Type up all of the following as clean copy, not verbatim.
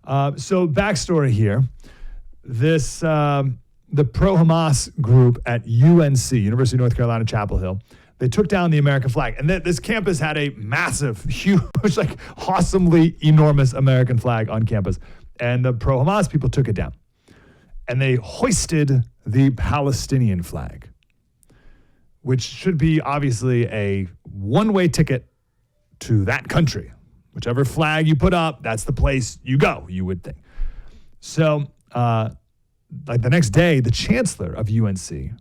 So backstory here. This the pro-Hamas group at UNC, University of North Carolina, Chapel Hill, they took down the American flag. And this campus had a massive, huge, like awesomely enormous American flag on campus. And the pro-Hamas people took it down. And they hoisted the Palestinian flag, which should be obviously a one-way ticket to that country. Whichever flag you put up, that's the place you go, you would think. So, like the next day, the chancellor of UNC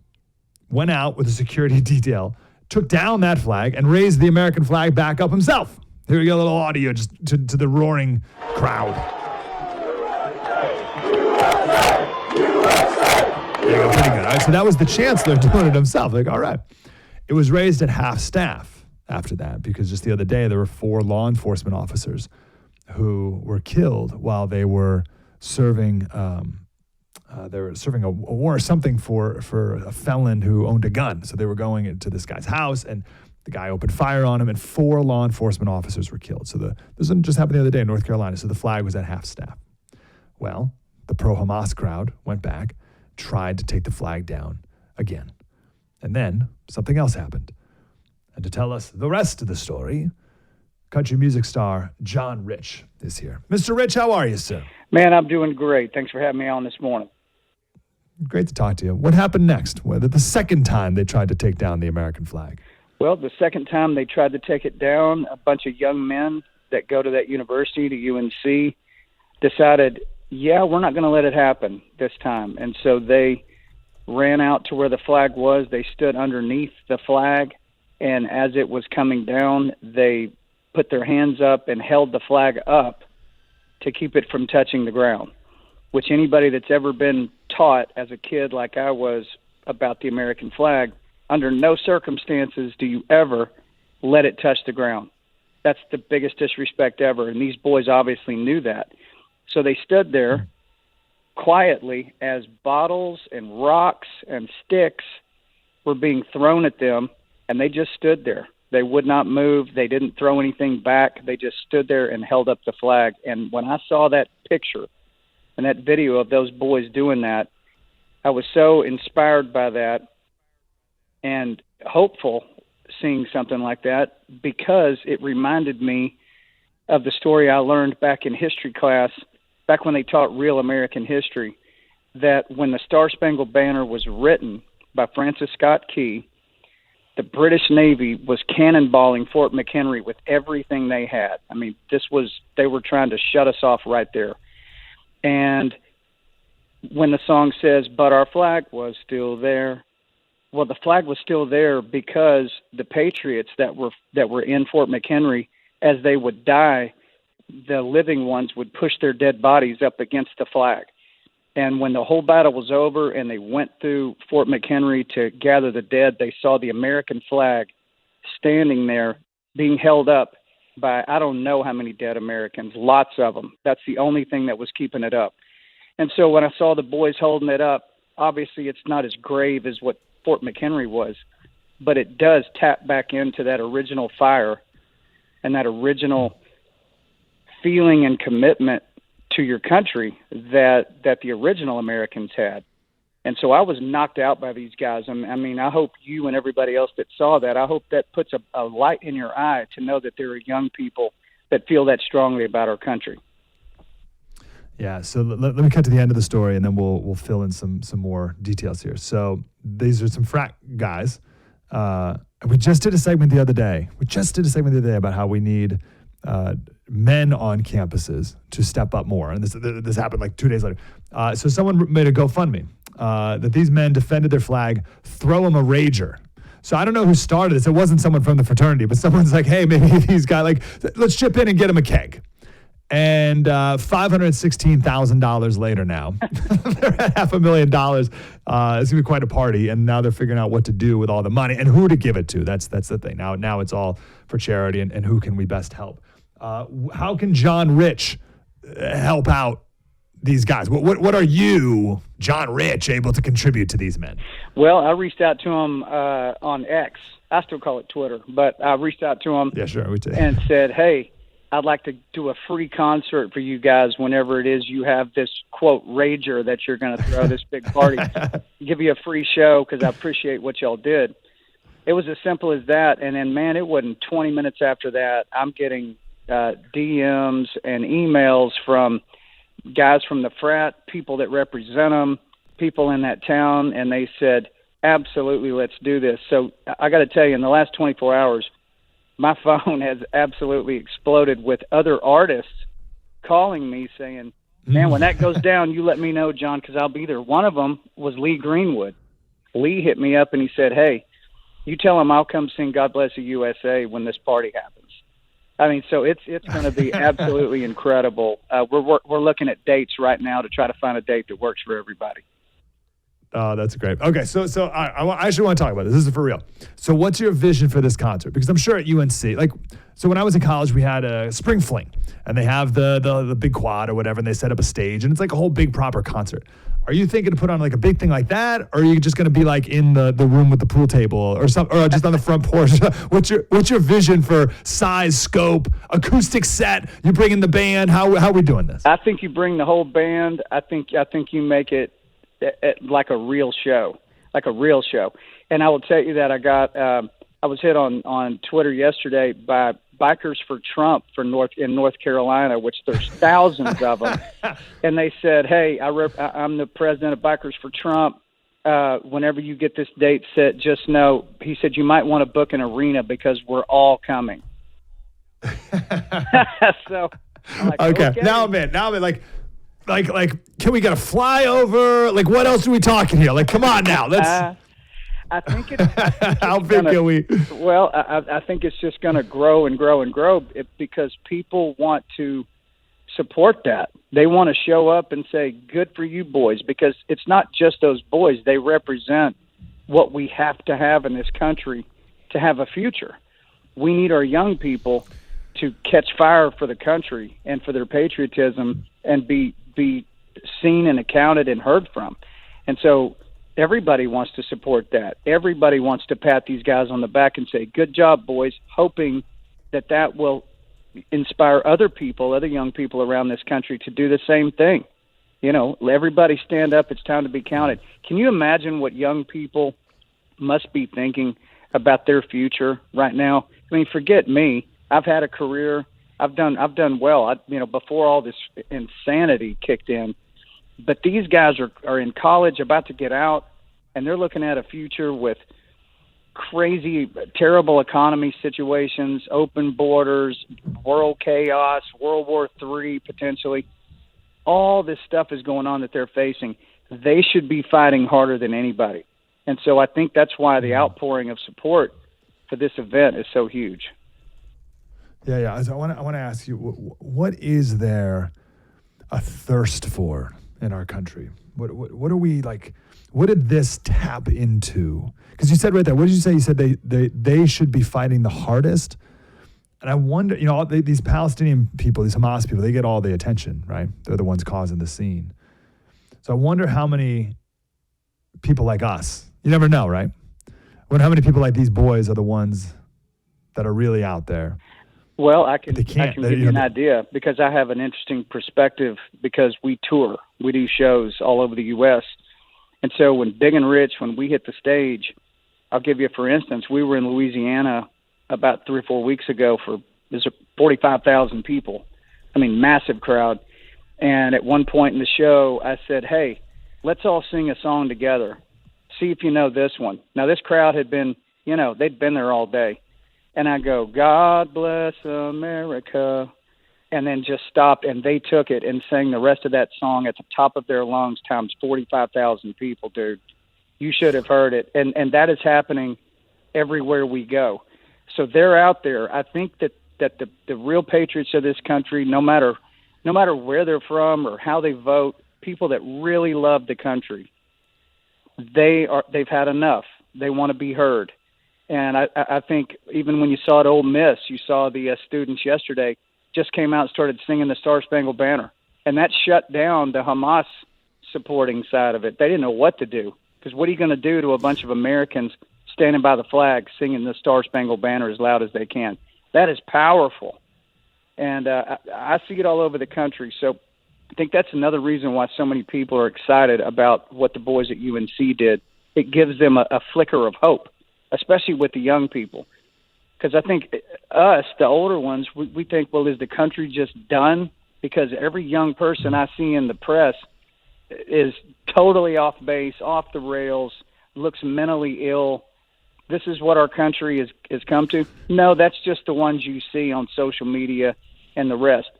went out with a security detail, took down that flag, and raised the American flag back up himself. Here we go, a little audio just to the roaring crowd. There you go, pretty good. All right, so that was the chancellor doing it himself. Like, all right. It was raised at half staff after that because just the other day there were 4 law enforcement officers who were killed while they were serving a war or something for a felon who owned a gun. So they were going into this guy's house, and the guy opened fire on him, and 4 law enforcement officers were killed. So this just happened the other day in North Carolina. So the flag was at half staff. Well, the pro-Hamas crowd went back, tried to take the flag down again. And then something else happened. And to tell us the rest of the story, country music star John Rich is here. Mr. Rich, how are you, sir? Man, I'm doing great. Thanks for having me on this morning. Great to talk to you. What happened next? The second time they tried to take down the American flag? Well, the second time they tried to take it down, a bunch of young men that go to that university, to UNC, decided, yeah, we're not going to let it happen this time. And so they ran out to where the flag was. They stood underneath the flag, and as it was coming down, they put their hands up and held the flag up to keep it from touching the ground, which anybody that's ever been taught as a kid like I was about the American flag, under no circumstances do you ever let it touch the ground. That's the biggest disrespect ever, and these boys obviously knew that. So they stood there quietly as bottles and rocks and sticks were being thrown at them, and they just stood there. They would not move. They didn't throw anything back. They just stood there and held up the flag. And when I saw that picture and that video of those boys doing that, I was so inspired by that and hopeful seeing something like that because it reminded me of the story I learned back in history class, back when they taught real American history, that when the Star-Spangled Banner was written by Francis Scott Key, the British Navy was cannonballing Fort McHenry with everything they had. I mean, they were trying to shut us off right there. And when the song says, but our flag was still there, well, the flag was still there because the Patriots that were in Fort McHenry, as they would die, the living ones would push their dead bodies up against the flag. And when the whole battle was over and they went through Fort McHenry to gather the dead, they saw the American flag standing there being held up by I don't know how many dead Americans, lots of them. That's the only thing that was keeping it up. And so when I saw the boys holding it up, obviously it's not as grave as what Fort McHenry was, but it does tap back into that original fire and that original feeling and commitment to your country that the original Americans had. And so I was knocked out by these guys. I mean, I hope you and everybody else that saw that, I hope that puts a light in your eye to know that there are young people that feel that strongly about our country. Yeah, so let me cut to the end of the story, and then we'll fill in some more details here. So these are some frat guys. We just did a segment the other day. About how we need men on campuses to step up more. And this happened like 2 days later. So someone made a GoFundMe that these men defended their flag, throw them a rager. So I don't know who started this. It wasn't someone from the fraternity, but someone's like, hey, maybe these guys, like, let's chip in and get them a keg. And $516,000 later now, they're at $500,000. It's going to be quite a party, and now they're figuring out what to do with all the money and who to give it to. That's the thing. Now it's all for charity, and who can we best help? How can John Rich help out these guys? What are you, John Rich, able to contribute to these men? Well, I reached out to them on X. I still call it Twitter, but I reached out to them yeah, sure, we do. and said, hey, I'd like to do a free concert for you guys whenever it is you have this, quote, rager that you're going to throw this big party. Give you a free show because I appreciate what y'all did. It was as simple as that. And then, man, it wasn't 20 minutes after that, I'm getting DMs and emails from guys from the frat, people that represent them, people in that town, and they said, absolutely, let's do this. So I got to tell you, in the last 24 hours, my phone has absolutely exploded with other artists calling me saying, man, when that goes down, you let me know, John, because I'll be there. One of them was Lee Greenwood. Lee hit me up and he said, hey, you tell him I'll come sing God Bless the USA when this party happens. I mean, so it's going to be absolutely incredible. We're looking at dates right now to try to find a date that works for everybody. Oh, that's great. Okay, so I actually want to talk about this. This is for real. So what's your vision for this concert? Because I'm sure at UNC, so when I was in college, we had a spring fling, and they have the big quad or whatever, and they set up a stage, and it's like a whole big proper concert. Are you thinking to put on like a big thing like that, or are you just going to be like in the room with the pool table or something, or just on the front porch? What's your vision for size, scope, acoustic set? You bring in the band? How are we doing this? I think you bring the whole band. I think you make it like a real show. And I will tell you that I was hit on Twitter yesterday by Bikers for Trump in North Carolina, which there's thousands of them. And they said, hey, I'm the president of Bikers for Trump. Whenever you get this date set, just know, he said, you might want to book an arena because we're all coming. So I'm like, okay. Now I'm in. Like, can we get a flyover? Like, what else are we talking here? Like, come on now. Let's. I think it's. How big can we? Well, I think it's just going to grow and grow and grow because people want to support that. They want to show up and say, good for you boys, because it's not just those boys. They represent what we have to have in this country to have a future. We need our young people to catch fire for the country and for their patriotism and be seen and accounted and heard from. And so everybody wants to support that. Everybody wants to pat these guys on the back and say, good job, boys, hoping that will inspire other people, other young people around this country to do the same thing. You know, everybody stand up. It's time to be counted. Can you imagine what young people must be thinking about their future right now? I mean, forget me. I've had a career. I've done well. Before all this insanity kicked in, but these guys are in college, about to get out, and they're looking at a future with crazy, terrible economy situations, open borders, world chaos, World War III potentially. All this stuff is going on that they're facing. They should be fighting harder than anybody, and so I think that's why the outpouring of support for this event is so huge. Yeah. I want to ask you, what is there a thirst for in our country? What are we like? What did this tap into? Because you said right there, what did you say? You said they should be fighting the hardest. And I wonder, these Palestinian people, these Hamas people, they get all the attention, right? They're the ones causing the scene. So I wonder how many people like us. You never know, right? I wonder how many people like these boys are the ones that are really out there. Well, I can give you an idea because I have an interesting perspective because we tour. We do shows all over the U.S. And so when Big and Rich, when we hit the stage, I'll give you, for instance, we were in Louisiana about 3 or 4 weeks ago there's 45,000 people. I mean, massive crowd. And at one point in the show, I said, hey, let's all sing a song together. See if you know this one. Now, this crowd had been, they'd been there all day. And I go, God bless America, and then just stopped, and they took it and sang the rest of that song at the top of their lungs times 45,000 people, dude. You should have heard it. And that is happening everywhere we go. So they're out there. I think that the real patriots of this country, no matter where they're from or how they vote, people that really love the country, they've had enough. They want to be heard. And I think even when you saw at Ole Miss, you saw the students yesterday just came out and started singing the Star-Spangled Banner. And that shut down the Hamas supporting side of it. They didn't know what to do. Because what are you going to do to a bunch of Americans standing by the flag singing the Star-Spangled Banner as loud as they can? That is powerful. And I see it all over the country. So I think that's another reason why so many people are excited about what the boys at UNC did. It gives them a flicker of hope, especially with the young people. Because I think us, the older ones, we think, well, is the country just done? Because every young person I see in the press is totally off base, off the rails, looks mentally ill. This is what our country has come to. No, that's just the ones you see on social media and the rest.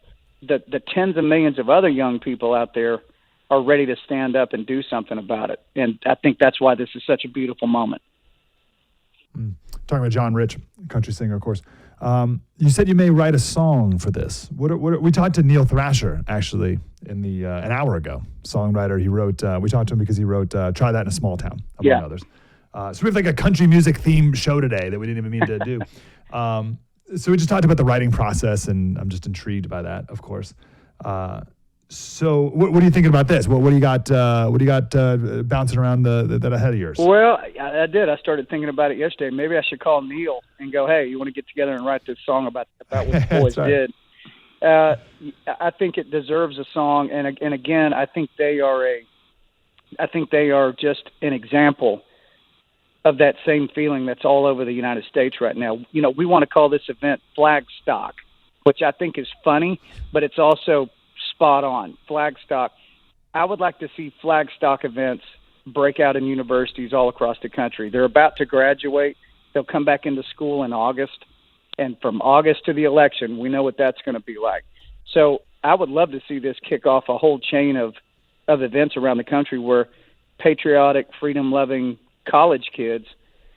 The tens of millions of other young people out there are ready to stand up and do something about it. And I think that's why this is such a beautiful moment. Talking about John Rich, country singer, of course. You said you may write a song for this. We talked to Neil Thrasher, actually, in an hour ago. Songwriter, he wrote, we talked to him because he wrote Try That in a Small Town, among others. So we have like a country music theme show today that we didn't even mean to do. So we just talked about the writing process, and I'm just intrigued by that, of course. So what are you thinking about this? What do you got? What do you got bouncing around that ahead of yours? Well, I did. I started thinking about it yesterday. Maybe I should call Neil and go, "Hey, you want to get together and write this song about what the boys did?" I think it deserves a song, and again, I think they are just an example of that same feeling that's all over the United States right now. You know, we want to call this event Flagstock, which I think is funny, but it's also spot on. Flagstock. I would like to see Flagstock events break out in universities all across the country. They're about to graduate. They'll come back into school in August. And from August to the election, we know what that's going to be like. So I would love to see this kick off a whole chain of events around the country where patriotic, freedom-loving college kids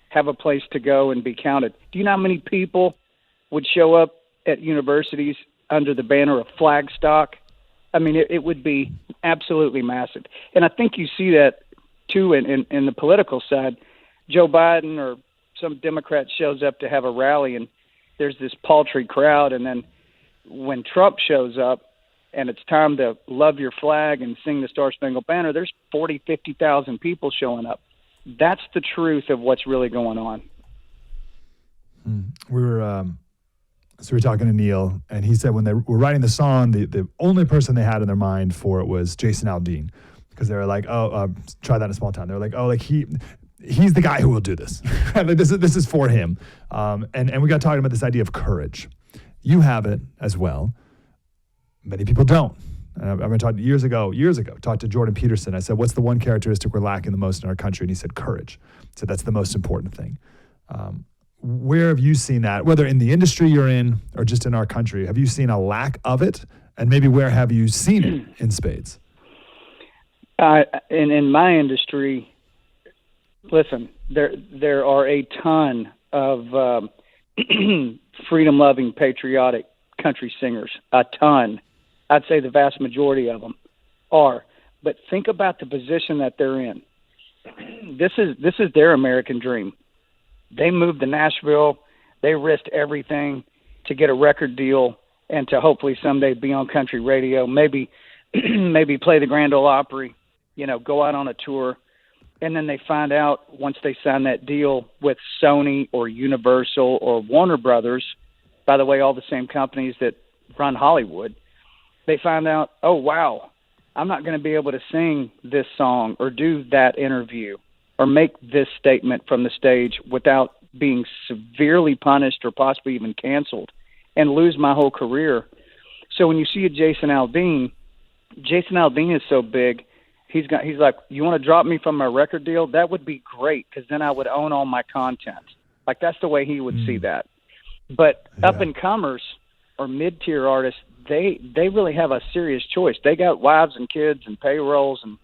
have a place to go and be counted. Do you know how many people would show up at universities under the banner of Flagstock? I mean, it would be absolutely massive. And I think you see that, too, in the political side. Joe Biden or some Democrat shows up to have a rally, and there's this paltry crowd. And then when Trump shows up and it's time to love your flag and sing the Star-Spangled Banner, there's 40, 50,000 people showing up. That's the truth of what's really going on. We were talking to Neil, and he said when they were writing the song, the only person they had in their mind for it was Jason Aldean, because they were like, try that in a small town. They were like, he's the guy who will do this. This is for him. And we got talking about this idea of courage. You have it as well. Many people don't. And I've been talking years ago, talked to Jordan Peterson. I said, what's the one characteristic we're lacking the most in our country? And he said, courage. So that's the most important thing. Where have you seen that, whether in the industry you're in or just in our country? Have you seen a lack of it? And maybe where have you seen it in spades? In my industry, listen, there are a ton of freedom-loving, patriotic country singers, a ton. I'd say the vast majority of them are. But think about the position that they're in. This is their American dream. They moved to Nashville. They risked everything to get a record deal and to hopefully someday be on country radio, maybe play the Grand Ole Opry, go out on a tour. And then they find out once they sign that deal with Sony or Universal or Warner Brothers, by the way, all the same companies that run Hollywood, they find out, oh, wow, I'm not going to be able to sing this song or do that interview or make this statement from the stage without being severely punished or possibly even canceled and lose my whole career. So when you see a Jason Aldean is so big, he's like, you want to drop me from my record deal? That would be great, because then I would own all my content. Like, that's the way he would see that. But up-and-comers or mid-tier artists, they really have a serious choice. They got wives and kids and payrolls, and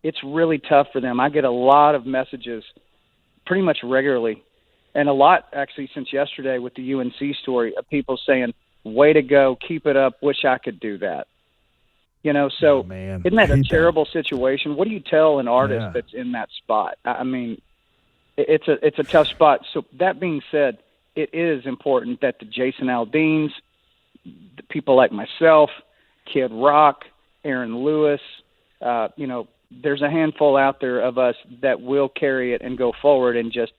it's really tough for them. I get a lot of messages pretty much regularly, and a lot actually since yesterday with the UNC story, of people saying, way to go, keep it up, wish I could do that. So isn't that a terrible situation? What do you tell an artist that's in that spot? I mean, it's a tough spot. So that being said, it is important that the Jason Aldeans, the people like myself, Kid Rock, Aaron Lewis, there's a handful out there of us that will carry it and go forward and just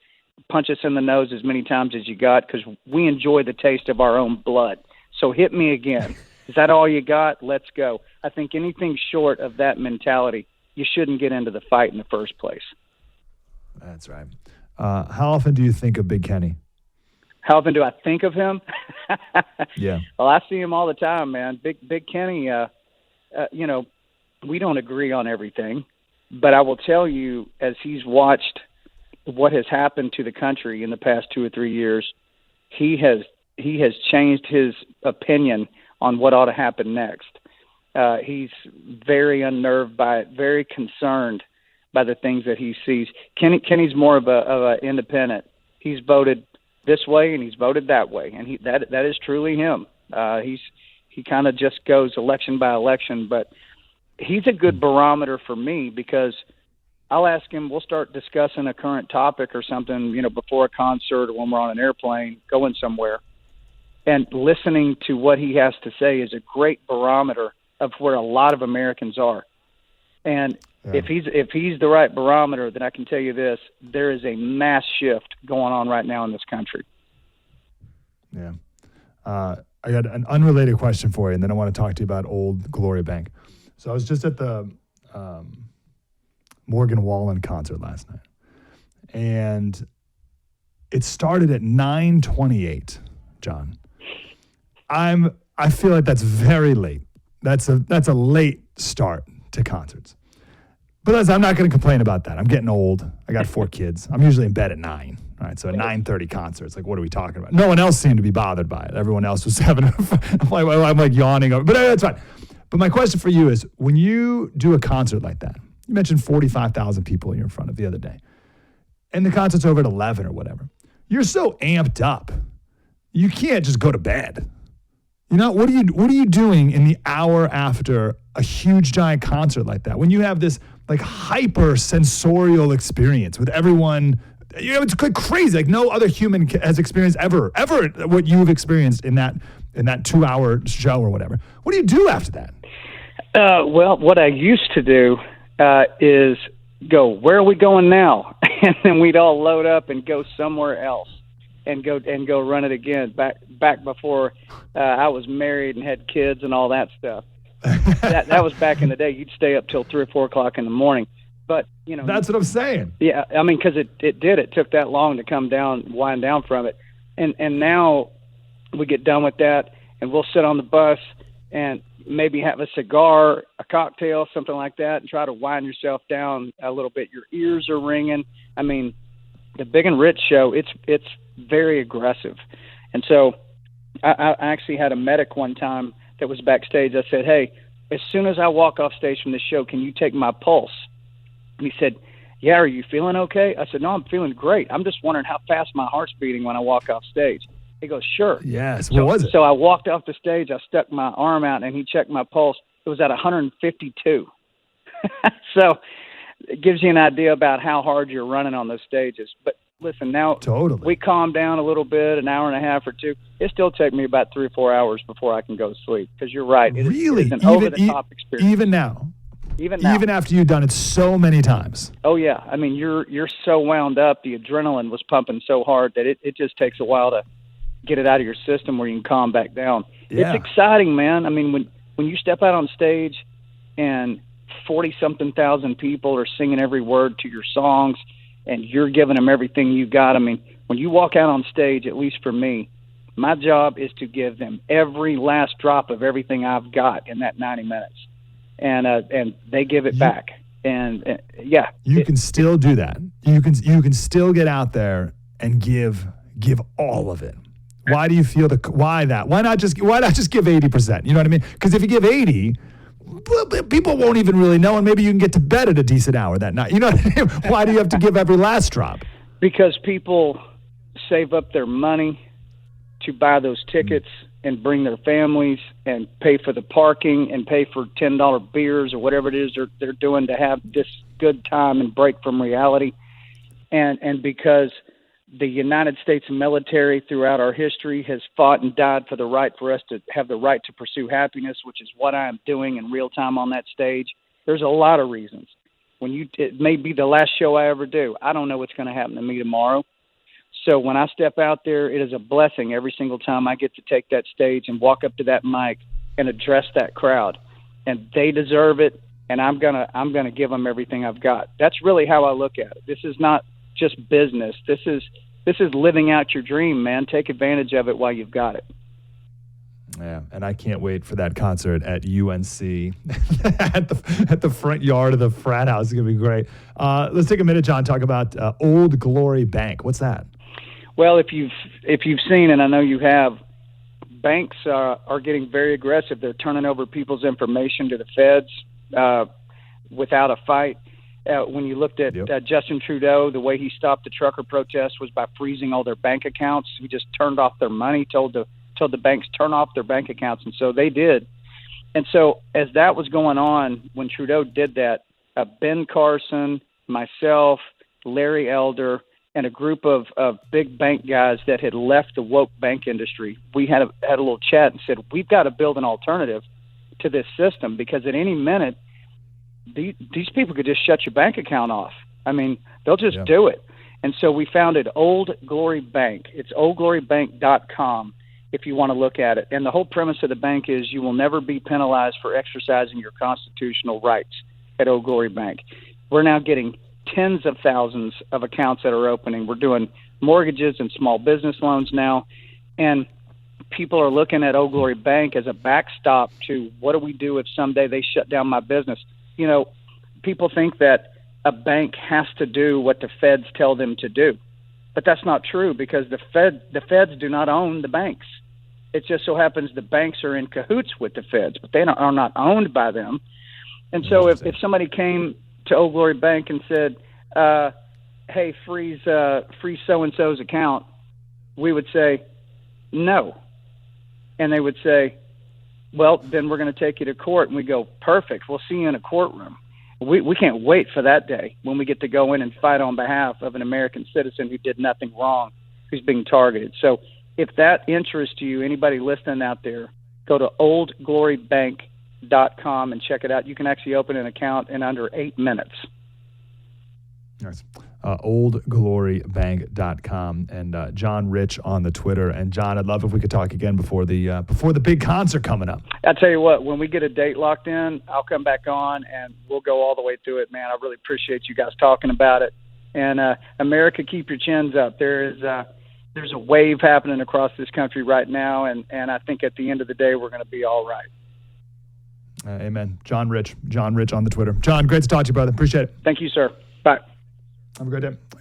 punch us in the nose as many times as you got, because we enjoy the taste of our own blood. So hit me again. Is that all you got? Let's go. I think anything short of that mentality, you shouldn't get into the fight in the first place. That's right. How often do you think of Big Kenny? How often do I think of him? Yeah. Well, I see him all the time, man. Big Kenny, we don't agree on everything, but I will tell you, as he's watched what has happened to the country in the past 2 or 3 years, he has changed his opinion on what ought to happen next. He's very unnerved by it, very concerned by the things that he sees. Kenny's more of a independent. He's voted this way and he's voted that way, and that is truly him. He kind of just goes election by election, but he's a good barometer for me because I'll ask him. We'll start discussing a current topic or something, before a concert or when we're on an airplane going somewhere, and listening to what he has to say is a great barometer of where a lot of Americans are. And if he's the right barometer, then I can tell you this: there is a mass shift going on right now in this country. Yeah. I got an unrelated question for you, and then I want to talk to you about Old Glory Bank. So I was just at the Morgan Wallen concert last night, and it started at 9:28. John, I feel like that's very late. That's a late start to concerts. But I'm not going to complain about that. I'm getting old. I got 4 kids. I'm usually in bed at 9. All right, so at 9:30 concerts, like, what are we talking about? No one else seemed to be bothered by it. Everyone else was having I'm like yawning over, but that's fine. But my question for you is, when you do a concert like that, you mentioned 45,000 people you're in front of the other day, and the concert's over at 11 or whatever. You're so amped up, you can't just go to bed. What are you doing in the hour after a huge giant concert like that, when you have this like hyper sensorial experience with everyone? It's crazy. Like no other human has experienced ever what you've experienced in that 2-hour show or whatever. What do you do after that? Well, what I used to do is go, where are we going now? And then we'd all load up and go somewhere else and go run it again. Back before I was married and had kids and all that stuff. that was back in the day. You'd stay up till 3 or 4 o'clock in the morning. But that's what I'm saying. Yeah, I mean, because it took that long to wind down from it, and now we get done with that, and we'll sit on the bus and maybe have a cigar, a cocktail, something like that, and try to wind yourself down a little bit. Your ears are ringing. I mean, the Big and Rich show, it's very aggressive, and so I actually had a medic one time that was backstage. I said, hey, as soon as I walk off stage from the show, can you take my pulse? And he said, yeah, are you feeling okay? I said, no, I'm feeling great. I'm just wondering how fast my heart's beating when I walk off stage. He goes, sure. Yes. What was it? So I walked off the stage. I stuck my arm out, and he checked my pulse. It was at 152. So it gives you an idea about how hard you're running on those stages. But listen, now totally. We calm down a little bit, an hour and a half or 2. It still takes me about 3 or 4 hours before I can go to sleep, because you're right. Really? It's an over-the-top experience. Even now? Even now. Even after you've done it so many times? Oh, yeah. I mean, you're so wound up. The adrenaline was pumping so hard that it just takes a while to get it out of your system where you can calm back down. Yeah. It's exciting, man. I mean, when you step out on stage and 40-something thousand people are singing every word to your songs and you're giving them everything you got. I mean, when you walk out on stage, at least for me, my job is to give them every last drop of everything I've got in that 90 minutes. And they give it back. And yeah. You can still do that. You can still get out there and give all of it. Why do you feel why that? Why not just give 80%? You know what I mean? Because if you give 80, people won't even really know, and maybe you can get to bed at a decent hour that night. You know what I mean? Why do you have to give every last drop? Because people save up their money to buy those tickets and bring their families and pay for the parking and pay for $10 beers or whatever it is they're doing to have this good time and break from reality. And because the United States military throughout our history has fought and died for the right for us to have the right to pursue happiness, which is what I am doing in real time on that stage. There's a lot of reasons. It may be the last show I ever do. I don't know what's going to happen to me tomorrow. So when I step out there, it is a blessing every single time I get to take that stage and walk up to that mic and address that crowd. And they deserve it, and I'm gonna give them everything I've got. That's really how I look at it. This is not just business. This is living out your dream, man. Take advantage of it while you've got it. Yeah, and I can't wait for that concert at UNC at the front yard of the frat house. It's gonna be great. Let's take a minute, John, talk about Old Glory Bank. What's that? Well, if you've seen, and I know you have, banks are getting very aggressive. They're turning over people's information to the feds without a fight. When you looked at Justin Trudeau, the way he stopped the trucker protest was by freezing all their bank accounts. He just turned off their money, told the banks turn off their bank accounts, and so they did. And so as that was going on, when Trudeau did that, Ben Carson, myself, Larry Elder, and a group of big bank guys that had left the woke bank industry, we had a little chat and said, we've got to build an alternative to this system, because at any minute, these people could just shut your bank account off. I mean, they'll just do it. And so we founded Old Glory Bank. It's oldglorybank.com if you want to look at it. And the whole premise of the bank is you will never be penalized for exercising your constitutional rights at Old Glory Bank. We're now getting tens of thousands of accounts that are opening. We're doing mortgages and small business loans now. And people are looking at Old Glory Bank as a backstop to, what do we do if someday they shut down my business? You know, people think that a bank has to do what the feds tell them to do. But that's not true, because the feds do not own the banks. It just so happens the banks are in cahoots with the feds, but they are not owned by them. And so if somebody came to Old Glory Bank and said, hey, freeze so-and-so's account, we would say, no. And they would say, well, then we're going to take you to court. And we go, perfect. We'll see you in a courtroom. We can't wait for that day when we get to go in and fight on behalf of an American citizen who did nothing wrong, who's being targeted. So if that interests you, anybody listening out there, go to oldglorybank.com and check it out. You can actually open an account in under 8 minutes. Nice. Oldglorybank.com, and John Rich on the Twitter. And John, I'd love if we could talk again before the big concert coming up. I'll tell you what, when we get a date locked in, I'll come back on and we'll go all the way through it, man. I really appreciate you guys talking about it. And America, keep your chins up. There's a wave happening across this country right now, and I think at the end of the day, we're going to be all right. Amen. John Rich on the Twitter. John, great to talk to you, brother. Appreciate it. Thank you, sir. Bye. Have a great day.